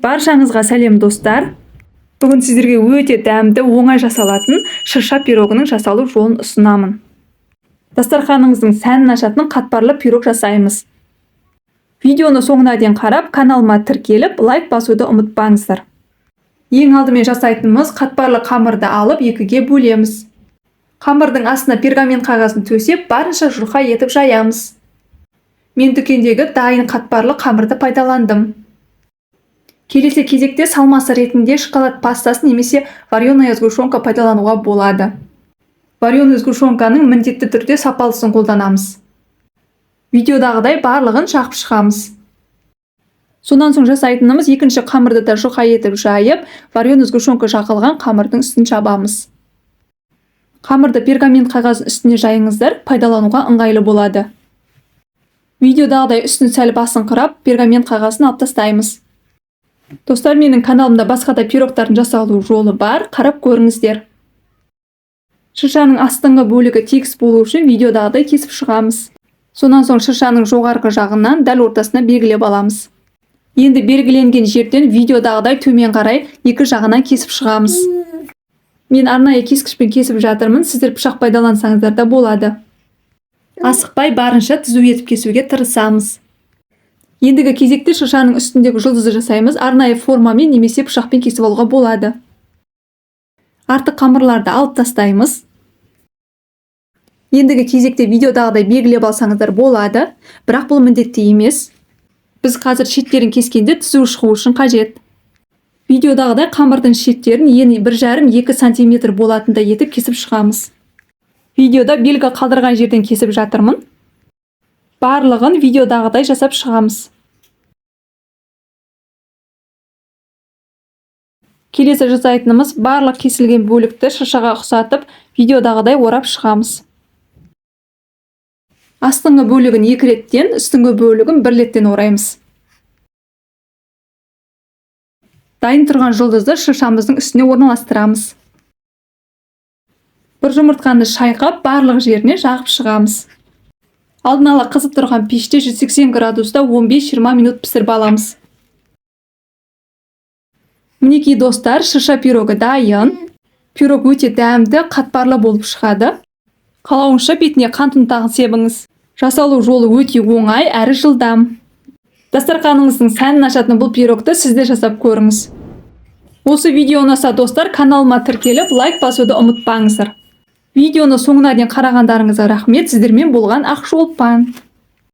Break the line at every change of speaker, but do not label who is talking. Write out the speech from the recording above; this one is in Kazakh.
Баршаңызға сәлем достар. Бүгін сіздерге өте дәмді, оңай жасалатын шырша пирогының жасалу жолын ұсынамын. Дастарханыңыздың сәнін ашатын қатпарлы пирог жасаймыз. Видеоны соңына дейін қарап, каналыма тіркеліп, лайк басуды ұмытпаңыздар. Ең алдымен жасайтынымыз қатпарлы қамырды алып, екіге бөлеміз. Қамырдың астына пергамент қағазын төсеп, барынша жұқа етіп жаямыз. Мен дүкендегі дайын қатпарлы қамырды пайдаландым. Келесі кезекте салмасы ретінде шоколад пастасын немесе вареная сгущенка пайдалануға болады. Вареная сгущенканың міндетті түрде сапалысын қолданамыз. Видеодағыдай барлығын жағып шығамыз. Сонан соң жасайтынымыз екінші қамырды да жұқа етіп жайып, вареная сгущенка жағылған қамырдың үстін жабамыз. Қамырды пергамент қағазын үстіне жайыңыздар, пайдалануға ыңғайлы болады. Видеодағыдай үстін сәл басыңқырап, пергамент қағазын алып тастаймыз. Достар, менің каналымда басқа да пирогтардың жасалу жолы бар, қарап көріңіздер. Шыршаның астыңғы бөлігі тегіс болу үшін видеодағыдай кесіп шығамыз. Сонан соң шыршаның жоғарғы жағынан дәл ортасына белгілеп аламыз. Енді белгіленген жерден видеодағыдай төмен қарай екі жағынан кесіп шығамыз. Мен арнайы кескішпен кесіп жатырмын, сіздер пышақ пайдалансаңыздар да болады. Асықпай барынша түзу етіп кесуге тырысамыз. Ендігі кезекте шыршаның үстіндегі жұлдызды жасаймыз. Арнайы формамен немесе пышақпен кесіп алуға болады. Артық қамырларды алып тастаймыз. Ендігі кезекте видеодағыдай белгілеп алсаңыздар болады, бірақ бұл міндетті емес. Біз қазір шеттерін кескенде түзу шығу үшін қажет. Видеодағыдай қамырдың шеттерін ені 1,5-2 см болатындай етіп кесіп шығамыз. Видеода белгі қалдырған жерден кесіп жатырмын. Барлығын видеодағыдай жасап шығамыз. Келесі жасайтынымыз барлық кесілген бөлікті шыршаға ұқсатып, видеодағыдай орап шығамыз. Астыңғы бөлігін 2 реттен, үстіңгі бөлігін 1 реттен ораймыз. Дайын тұрған жұлдызды шыршамыздың үстіне орналастырамыз. Бір жұмыртқаны шайқап, барлық жеріне жағып шығамыз. Алдын ала қызып тұрған пеште 180 градуста 15-20 минут пісіріп аламыз. Мінекей достар, шырша пирогы дайын. Пирог өте дәмді, қатпарлы болып шығады. Қалауынша бетіне қант ұнтағын себіңіз. Жасалу жолы өте оңай, әрі жылдам. Дастарханыңыздың сәнін ашатын бұл пирогты сізде жасап көріңіз. Осы видео ұнаса достар, каналыма тіркеліп, лайк басуды ұмытпаңыздар. Видеоны соңына дейін қарағандарыңызға рахмет. Сіздермен болған Ақшолпан.